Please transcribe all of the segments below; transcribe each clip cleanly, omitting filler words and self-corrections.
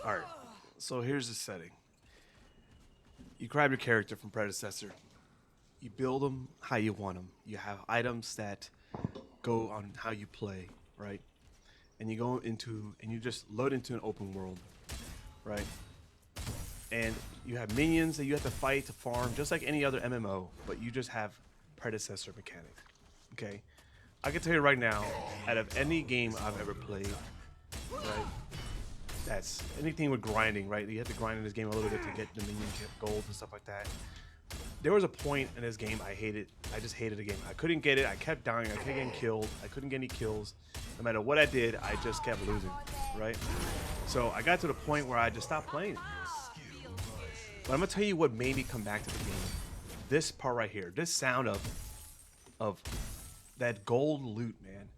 All right. So here's the setting. You grab your character from Predecessor. You build them how you want them. You have items that go on how you play, right? And you go into and you just load into an open world, right? And you have minions that you have to fight to farm, just like any other MMO, but you just have Predecessor mechanic. Okay, I can tell you right now, out of any game I've ever played, right? That's anything with grinding, right? You have to grind in this game a little bit to get the minion gold and stuff like that. There was a point in this game I hated. I just hated the game. I couldn't get it. I kept dying. I kept getting killed. I couldn't get any kills. No matter what I did, I just kept losing, right? So I got to the point where I just stopped playing. But I'm gonna tell you what made me come back to the game. This part right here, this sound of that gold loot, man.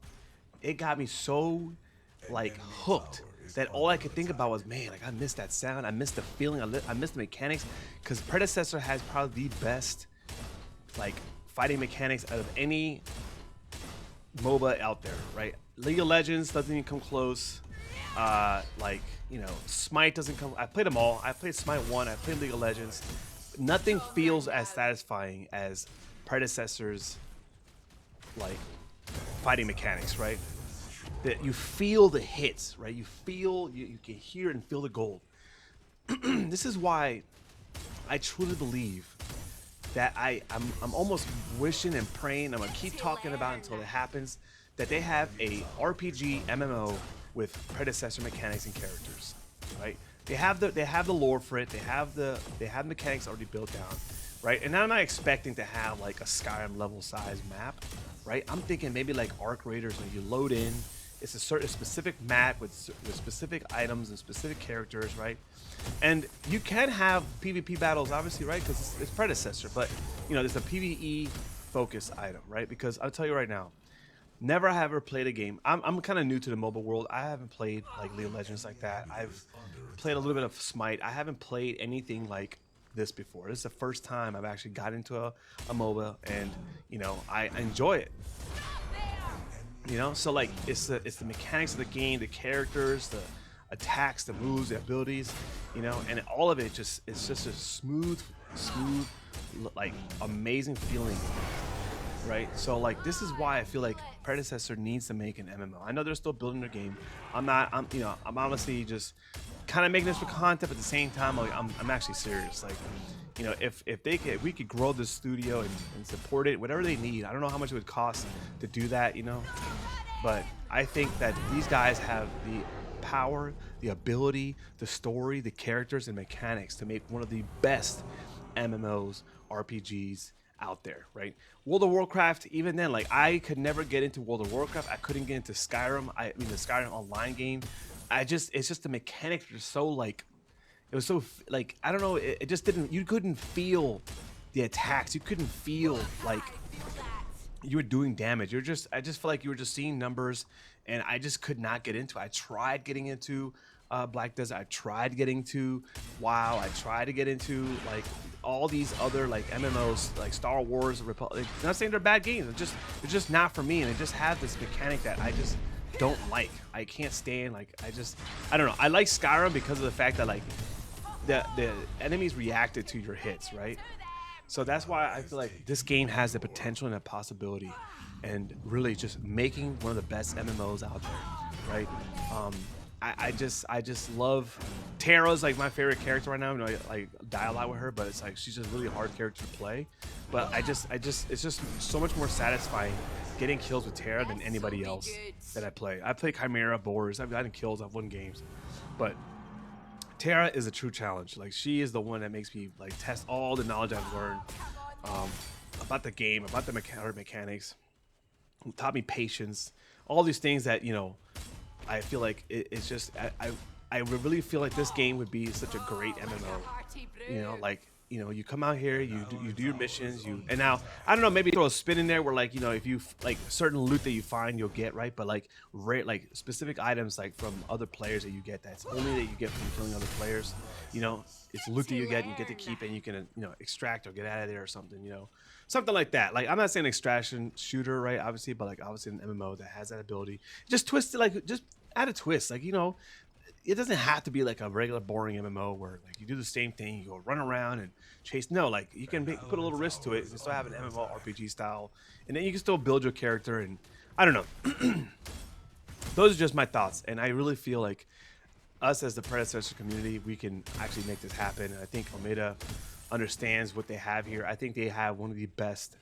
It got me so like hooked that all I could think about was, man, like I missed that sound. I missed the feeling. I missed the mechanics because Predecessor has probably the best like fighting mechanics out of any MOBA out there, right? League of Legends doesn't even come close. Like, you know, Smite doesn't come. I played them all. I played Smite 1. I played League of Legends. Nothing feels as satisfying as Predecessor's like fighting mechanics, right? That you feel the hits, right? You feel, you can hear and feel the gold. This is why I truly believe that I'm almost wishing and praying. I'm gonna keep talking about it until it happens. That they have a RPG MMO with Predecessor mechanics and characters, right? They have the lore for it. They have mechanics already built down, right? And I'm not expecting to have like a Skyrim level size map, right? I'm thinking maybe like Arc Raiders when you load in. It's a certain specific map with specific items and specific characters, right? And you can have PvP battles, obviously, right? Because it's Predecessor, but you know, there's a PvE focus item, right? Because I'll tell you right now, never have ever played a game. I'm kind of new to the mobile world. I haven't played like League of Legends like that. I've played a little bit of Smite. I haven't played anything like this before. This is the first time I've actually got into a MOBA, and you know, I enjoy it. You know, so like it's the mechanics of the game, the characters, the attacks, the moves, the abilities, you know, and all of it just it's just a smooth, like amazing feeling, right? So like this is why I feel like Predecessor needs to make an MMO. I know they're still building their game. I'm not. I'm you know I'm honestly just kind of making this for content, but at the same time like I'm actually serious. Like you know if they could, if we could grow this studio and support it, whatever they need. I don't know how much it would cost to do that, you know, but I think that these guys have the power, the ability, the story, the characters, and mechanics to make one of the best MMOs, RPGs out there, right? World of Warcraft, even then, like I could never get into World of Warcraft. I couldn't get into Skyrim. I mean, the Skyrim online game. It's just the mechanics are so like, it was so like, I don't know. It just didn't, you couldn't feel the attacks. You couldn't feel like you were doing damage. I just felt like you were just seeing numbers, and I just could not get into it. I tried getting into Black Desert. I tried getting to WoW. I tried to get into like all these other like MMOs, like Star Wars, Republic. Not saying they're bad games. They're just not for me, and they just have this mechanic that I just don't like. I can't stand. Like I don't know. I like Skyrim because of the fact that like the enemies reacted to your hits, right? So that's why I feel like this game has the potential and the possibility, and really just making one of the best MMOs out there, right? Um, I just love Tara's like my favorite character right now. You know, I like die a lot with her, but it's like she's just a really hard character to play. But it's just so much more satisfying getting kills with Tara than anybody else that I play. I play Chimera, Boars. I've gotten kills. I've won games, but Tara is a true challenge. Like she is the one that makes me like test all the knowledge I've learned um, about the game, about the mechanics. Who taught me patience, all these things that you know. I feel like it's just I really feel like this game would be such a great MMO. You know, like you know, you come out here, you do your missions, and now I don't know, maybe throw a spin in there where like you know if you like certain loot that you find you'll get right, but like rare like specific items like from other players that you get that's only that you get from killing other players. You know, it's loot that you get and you get to keep and you can you know extract or get out of there or something. You know, something like that. Like I'm not saying extraction shooter, right? Obviously, but like obviously an MMO that has that ability. Just twist it, like just add a twist, like you know it doesn't have to be like a regular boring MMO where like you do the same thing, you go run around and chase. No, like you can put a little risk to it and still have an MMO RPG style, and then you can still build your character. And I don't know. Those are just my thoughts, and I really feel like us as the predecessor community, we can actually make this happen. And I think Omega understands what they have here. I think they have one of the best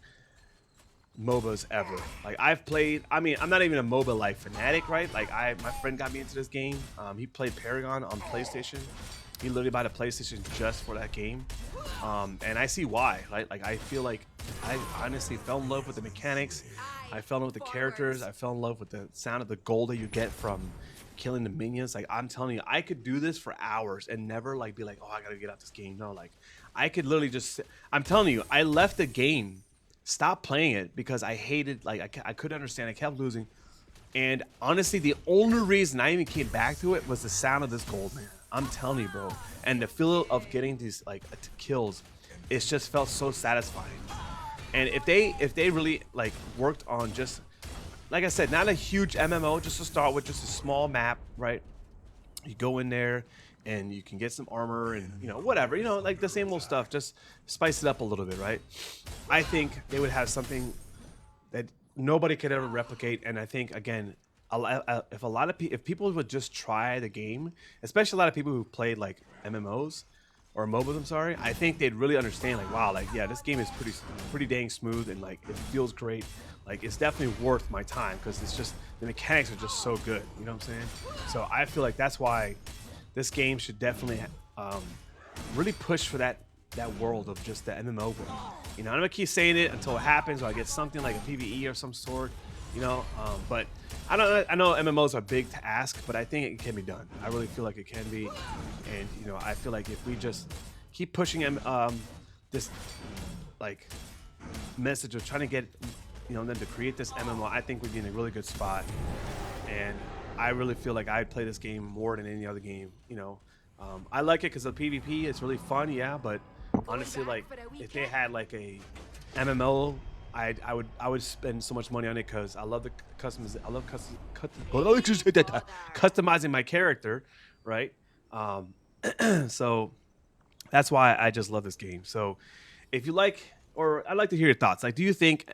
MOBAs ever. Like I've played, I mean, I'm not even a MOBA like fanatic, right? Like my friend got me into this game. He played Paragon on PlayStation. He literally bought a PlayStation just for that game. And I see why, right? Like I feel like I honestly fell in love with the mechanics. I fell in love with the characters. I fell in love with the sound of the gold that you get from killing the minions. Like I'm telling you, I could do this for hours and never like be like, oh, I gotta get out this game. No, like I could literally just, I'm telling you, I left the game, stopped playing it because I hated, like I couldn't understand. I kept losing. And honestly, the only reason I even came back to it was the sound of this gold, man. I'm telling you, bro. And the feel of getting these like kills, it's just felt so satisfying. And if they really like worked on just, like I said, not a huge MMO, just to start with, just a small map, right? You go in there and you can get some armor and, you know, whatever, you know, like the same old stuff, just spice it up a little bit, right? I think they would have something that nobody could ever replicate. And I think, again, if people would just try the game, especially a lot of people who played like MMOs or MOBAs, I'm sorry, I think they'd really understand, like, wow, like, yeah, this game is pretty dang smooth, and like it feels great. Like it's definitely worth my time because it's just, the mechanics are just so good. You know what I'm saying? So I feel like that's why this game should definitely really push for that world of just the MMO world. You know, I'm gonna keep saying it until it happens, or I get something like a PvE or some sort. You know, but I know MMOs are big to ask, but I think it can be done. I really feel like it can be, and you know, I feel like if we just keep pushing this like message of trying to get, you know, them to create this MMO, I think we'd be in a really good spot. And I really feel like I'd play this game more than any other game. You know, I like it because of PvP. It's really fun, yeah. But honestly, like if they had like a MMO, I would spend so much money on it because I love the customs. I love customizing my character, right? So that's why I just love this game. So if you like, or I'd like to hear your thoughts. Like, do you think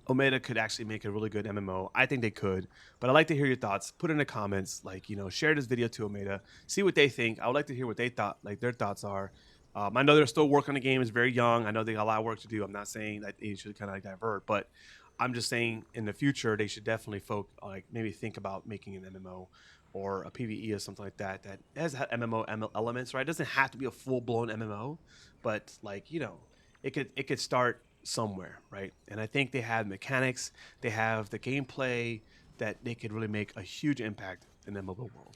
Omega could actually make a really good MMO? I think they could, but I'd like to hear your thoughts. Put in the comments, like, you know, share this video to Omega, see what they think. I would like to hear what they thought, like their thoughts are. I know they're still working on the game. It's very young. I know they got a lot of work to do. I'm not saying that they should kind of like divert, but I'm just saying in the future they should definitely like maybe think about making an MMO or a PvE or something like that that has MMO elements, right? It doesn't have to be a full-blown MMO, but like, you know, it could start somewhere, right? And I think they have mechanics, they have the gameplay that they could really make a huge impact in the mobile world.